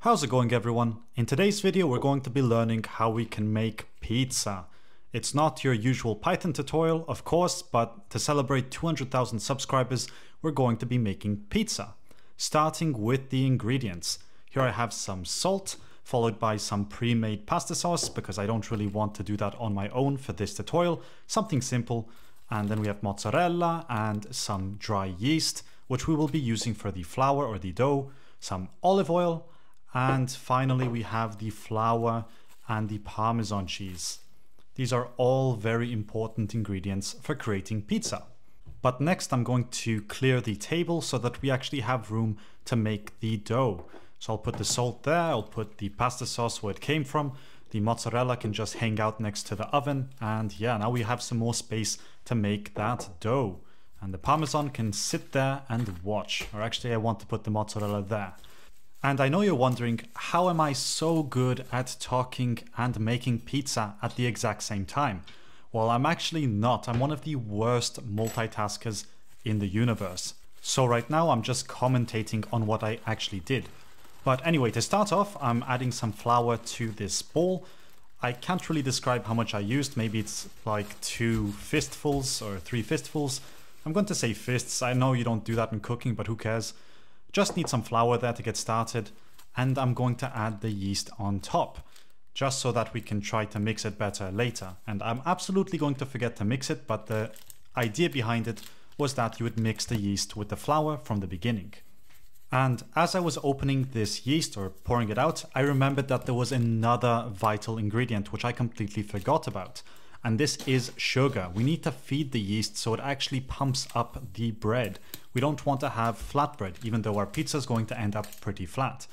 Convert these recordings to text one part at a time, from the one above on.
How's it going, everyone? In today's video we're going to be learning how we can make pizza. It's not your usual Python tutorial, of course, but to celebrate 200,000 subscribers we're going to be making pizza. Starting with the ingredients. Here I have some salt, followed by some pre-made pasta sauce, because I don't really want to do that on my own for this tutorial. Something simple. And then we have mozzarella and some dry yeast, which we will be using for the flour or the dough, some olive oil, and finally we have the flour and the Parmesan cheese. These are all very important ingredients for creating pizza. But next I'm going to clear the table so that we actually have room to make the dough. So I'll put the salt there, I'll put the pasta sauce where it came from, the mozzarella can just hang out next to the oven, and yeah, now we have some more space to make that dough. And the Parmesan can sit there and watch, or actually I want to put the mozzarella there. And I know you're wondering, how am I so good at talking and making pizza at the exact same time? Well, I'm actually not. I'm one of the worst multitaskers in the universe. So right now I'm just commentating on what I actually did. But anyway, to start off, I'm adding some flour to this bowl. I can't really describe how much I used. Maybe it's like 2 fistfuls or 3 fistfuls. I'm going to say fists. I know you don't do that in cooking, but who cares? Just need some flour there to get started, and I'm going to add the yeast on top, just so that we can try to mix it better later. And I'm absolutely going to forget to mix it, but the idea behind it was that you would mix the yeast with the flour from the beginning. And as I was opening this yeast or pouring it out, I remembered that there was another vital ingredient which I completely forgot about. And this is sugar. We need to feed the yeast so it actually pumps up the bread. We don't want to have flat bread, even though our pizza is going to end up pretty flat.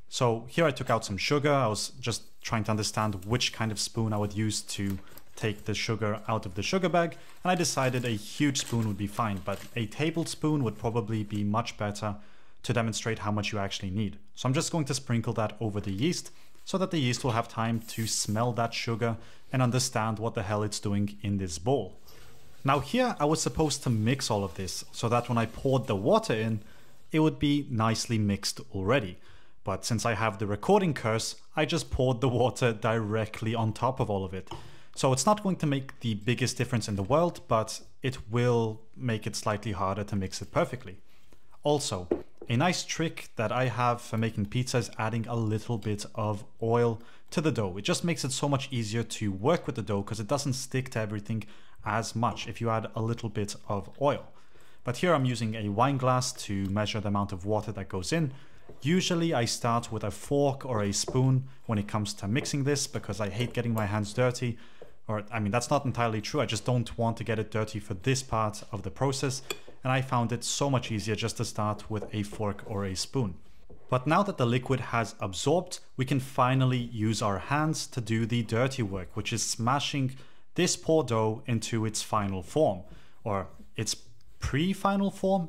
So here I took out some sugar. I was just trying to understand which kind of spoon I would use to take the sugar out of the sugar bag. And I decided a huge spoon would be fine, but a tablespoon would probably be much better to demonstrate how much you actually need. So I'm just going to sprinkle that over the yeast so that the yeast will have time to smell that sugar and understand what the hell it's doing in this bowl. Now here I was supposed to mix all of this so that when I poured the water in, it would be nicely mixed already. But since I have the recording curse, I just poured the water directly on top of all of it. So it's not going to make the biggest difference in the world, but it will make it slightly harder to mix it perfectly. Also, a nice trick that I have for making pizza is adding a little bit of oil to the dough. It just makes it so much easier to work with the dough because it doesn't stick to everything as much if you add a little bit of oil. But here I'm using a wine glass to measure the amount of water that goes in. Usually I start with a fork or a spoon when it comes to mixing this because I hate getting my hands dirty. Or, I mean, that's not entirely true. I just don't want to get it dirty for this part of the process. And I found it so much easier just to start with a fork or a spoon. But now that the liquid has absorbed, we can finally use our hands to do the dirty work, which is smashing this poor dough into its final form. Or its pre-final form?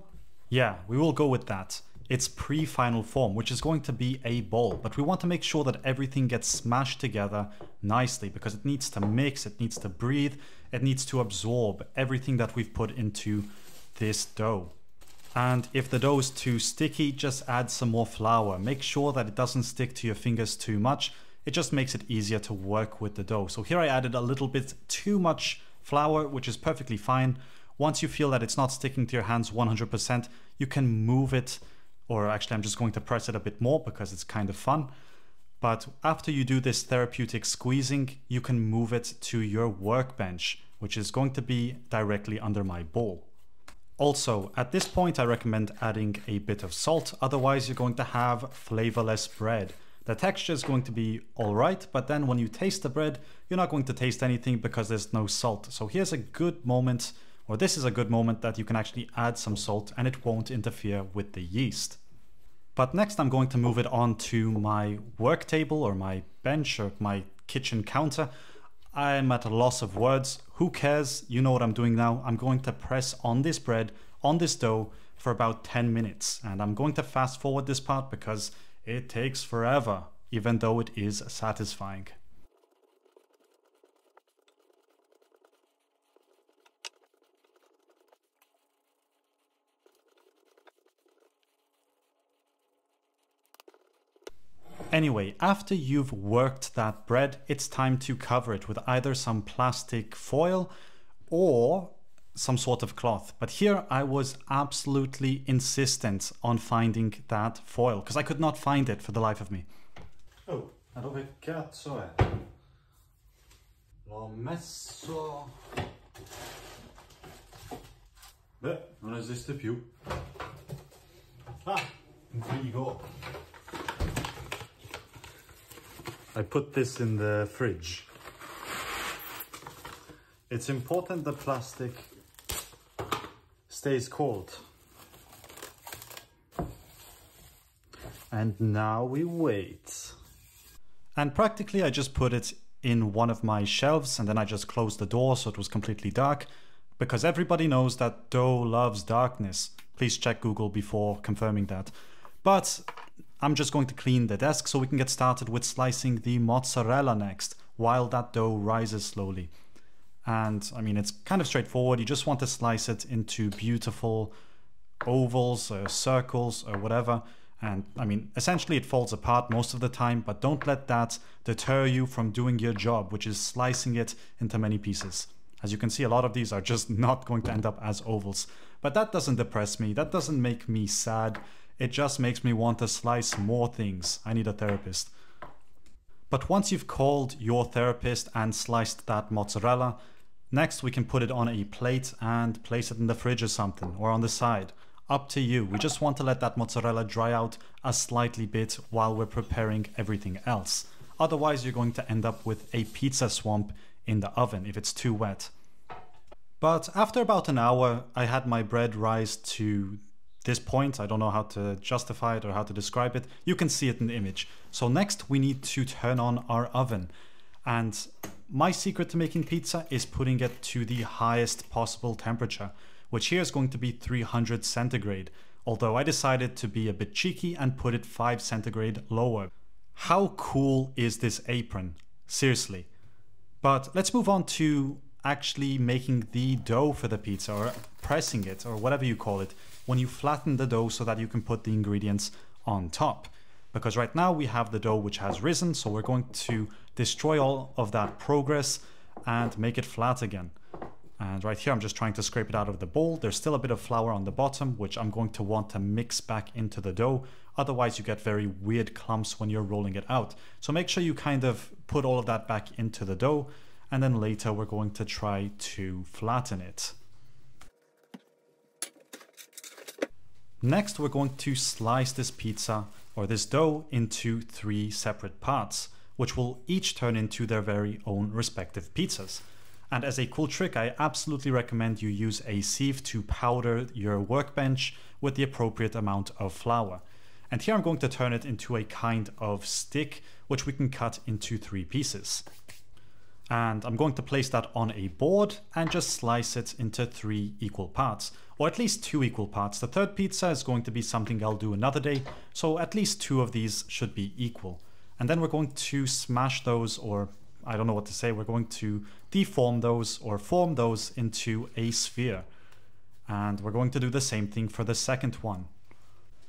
Yeah, we will go with that. Its pre-final form, which is going to be a ball. But we want to make sure that everything gets smashed together nicely because it needs to mix, it needs to breathe, it needs to absorb everything that we've put into this dough. And if the dough is too sticky, just add some more flour. Make sure that it doesn't stick to your fingers too much. It just makes it easier to work with the dough. So here I added a little bit too much flour, which is perfectly fine. Once you feel that it's not sticking to your hands 100%, you can move it. Or actually, I'm just going to press it a bit more because it's kind of fun. But after you do this therapeutic squeezing, you can move it to your workbench, which is going to be directly under my bowl. Also, at this point, I recommend adding a bit of salt. Otherwise, you're going to have flavorless bread. The texture is going to be all right, but then when you taste the bread, you're not going to taste anything because there's no salt. So here's a good moment, or this is a good moment that you can actually add some salt and it won't interfere with the yeast. But next I'm going to move it on to my work table or my bench or my kitchen counter. I'm at a loss of words. Who cares? You know what I'm doing now. I'm going to press on this bread, on this dough for about 10 minutes. And I'm going to fast forward this part because it takes forever, even though it is satisfying. Anyway, after you've worked that bread, it's time to cover it with either some plastic foil or some sort of cloth. But here I was absolutely insistent on finding that foil because I could not find it for the life of me. Oh, e dove cazzo è? L'ho messo... Beh, non esiste più. Ah, in frigo. I put this in the fridge. It's important the plastic stays cold. And now we wait. And practically I just put it in one of my shelves and then I just closed the door so it was completely dark, because everybody knows that dough loves darkness. Please check Google before confirming that. But I'm just going to clean the desk so we can get started with slicing the mozzarella next while that dough rises slowly. And I mean, it's kind of straightforward. You just want to slice it into beautiful ovals or circles or whatever. And I mean, essentially it falls apart most of the time, but don't let that deter you from doing your job, which is slicing it into many pieces. As you can see, a lot of these are just not going to end up as ovals. But that doesn't depress me. That doesn't make me sad. It just makes me want to slice more things. I need a therapist. But once you've called your therapist and sliced that mozzarella, next we can put it on a plate and place it in the fridge or something, or on the side. Up to you. We just want to let that mozzarella dry out a slightly bit while we're preparing everything else. Otherwise, you're going to end up with a pizza swamp in the oven if it's too wet. But after about an hour, I had my bread rise to this point. I don't know how to justify it or how to describe it. You can see it in the image. So next we need to turn on our oven. And my secret to making pizza is putting it to the highest possible temperature, which here is going to be 300 centigrade. Although I decided to be a bit cheeky and put it 5 centigrade lower. How cool is this apron? Seriously. But let's move on to actually making the dough for the pizza, or pressing it, or whatever you call it, when you flatten the dough so that you can put the ingredients on top. Because right now we have the dough which has risen, so we're going to destroy all of that progress and make it flat again. And right here I'm just trying to scrape it out of the bowl. There's still a bit of flour on the bottom, which I'm going to want to mix back into the dough. Otherwise you get very weird clumps when you're rolling it out. So make sure you kind of put all of that back into the dough, and then later we're going to try to flatten it. Next we're going to slice this pizza, or this dough, into 3 separate parts, which will each turn into their very own respective pizzas. And as a cool trick, I absolutely recommend you use a sieve to powder your workbench with the appropriate amount of flour. And here I'm going to turn it into a kind of stick, which we can cut into 3 pieces. And I'm going to place that on a board and just slice it into 3 equal parts, or at least 2 equal parts. The third pizza is going to be something I'll do another day, so at least 2 of these should be equal. And then we're going to smash those, or I don't know what to say, we're going to deform those or form those into a sphere. And we're going to do the same thing for the second one.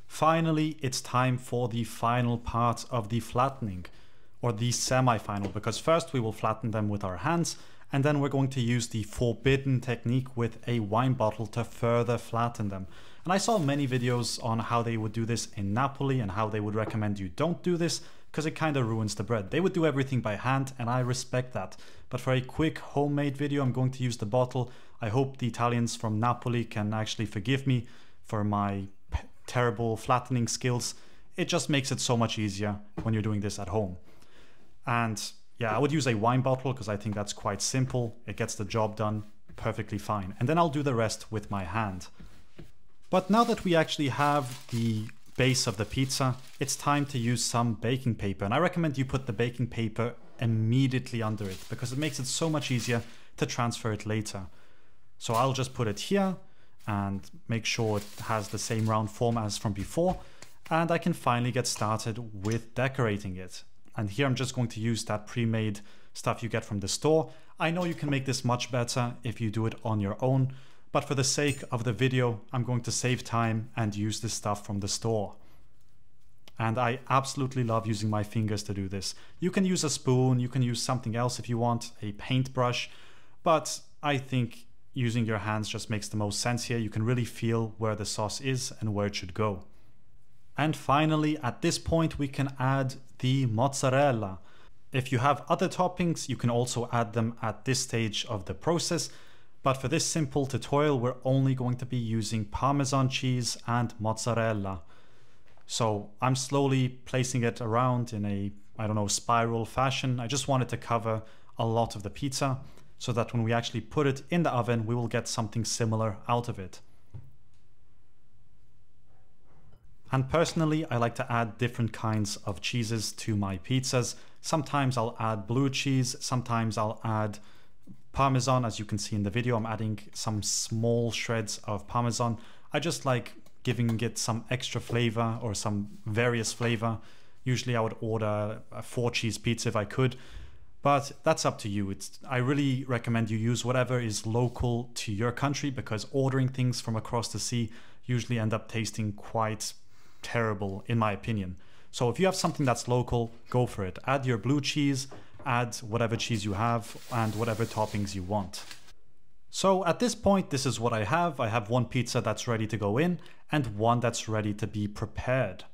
Finally, it's time for the final part of the flattening, or the semi-final, because first we will flatten them with our hands, and then we're going to use the forbidden technique with a wine bottle to further flatten them. And I saw many videos on how they would do this in Napoli and how they would recommend you don't do this because it kind of ruins the bread. They would do everything by hand, and I respect that. But for a quick homemade video, I'm going to use the bottle. I hope the Italians from Napoli can actually forgive me for my terrible flattening skills. It just makes it so much easier when you're doing this at home. And yeah, I would use a wine bottle because I think that's quite simple. It gets the job done perfectly fine. And then I'll do the rest with my hand. But now that we actually have the base of the pizza, it's time to use some baking paper. And I recommend you put the baking paper immediately under it because it makes it so much easier to transfer it later. So I'll just put it here and make sure it has the same round form as from before. And I can finally get started with decorating it. And here I'm just going to use that pre-made stuff you get from the store. I know you can make this much better if you do it on your own, but for the sake of the video, I'm going to save time and use this stuff from the store. And I absolutely love using my fingers to do this. You can use a spoon, you can use something else if you want, a paintbrush, but I think using your hands just makes the most sense here. You can really feel where the sauce is and where it should go. And finally, at this point, we can add the mozzarella. If you have other toppings, you can also add them at this stage of the process. But for this simple tutorial, we're only going to be using Parmesan cheese and mozzarella. So I'm slowly placing it around in a, I don't know, spiral fashion. I just wanted to cover a lot of the pizza so that when we actually put it in the oven, we will get something similar out of it. And personally, I like to add different kinds of cheeses to my pizzas. Sometimes I'll add blue cheese, sometimes I'll add Parmesan. As you can see in the video, I'm adding some small shreds of Parmesan. I just like giving it some extra flavor or some various flavor. Usually I would order a 4-cheese pizza if I could, but that's up to you. I really recommend you use whatever is local to your country, because ordering things from across the sea usually end up tasting quite terrible in my opinion. So if you have something that's local, go for it. Add your blue cheese, add whatever cheese you have and whatever toppings you want. So at this point, this is what I have. I have one pizza that's ready to go in and one that's ready to be prepared.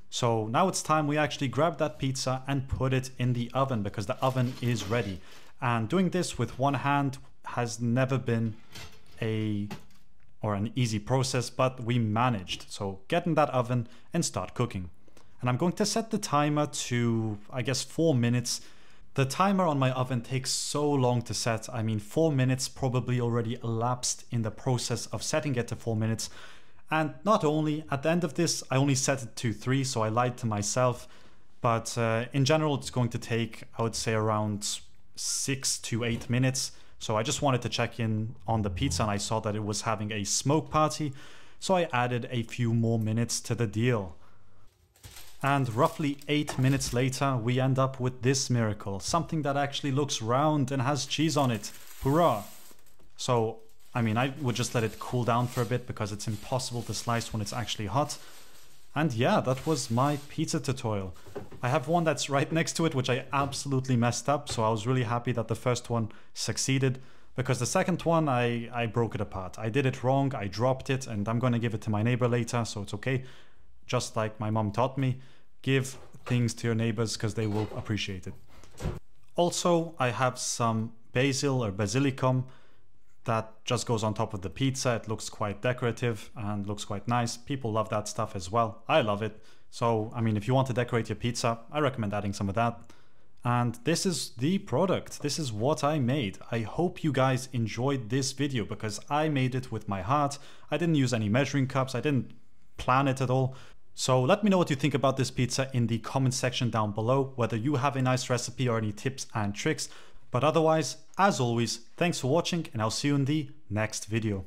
So now it's time we actually grab that pizza and put it in the oven, because the oven is ready. And doing this with one hand has never been an easy process, but we managed. So get in that oven and start cooking. And I'm going to set the timer to, I guess, 4 minutes. The timer on my oven takes so long to set. I mean, 4 minutes probably already elapsed in the process of setting it to 4 minutes. And not only, at the end of this, I only set it to 3, so I lied to myself. But in general, it's going to take, I would say, around 6 to 8 minutes. So I just wanted to check in on the pizza and I saw that it was having a smoke party. So I added a few more minutes to the deal. And roughly 8 minutes later, we end up with this miracle. Something that actually looks round and has cheese on it. Hurrah! So, I mean, I would just let it cool down for a bit because it's impossible to slice when it's actually hot. And yeah, that was my pizza tutorial. I have one that's right next to it, which I absolutely messed up. So I was really happy that the first one succeeded, because the second one, I broke it apart. I did it wrong, I dropped it, and I'm going to give it to my neighbor later, so it's okay. Just like my mom taught me, give things to your neighbors because they will appreciate it. Also, I have some basil or basilicum that just goes on top of the pizza. It looks quite decorative and looks quite nice. People love that stuff as well. I love it. So, I mean, if you want to decorate your pizza, I recommend adding some of that. And this is the product. This is what I made. I hope you guys enjoyed this video because I made it with my heart. I didn't use any measuring cups. I didn't plan it at all. So let me know what you think about this pizza in the comment section down below, whether you have a nice recipe or any tips and tricks. But otherwise, as always, thanks for watching and I'll see you in the next video.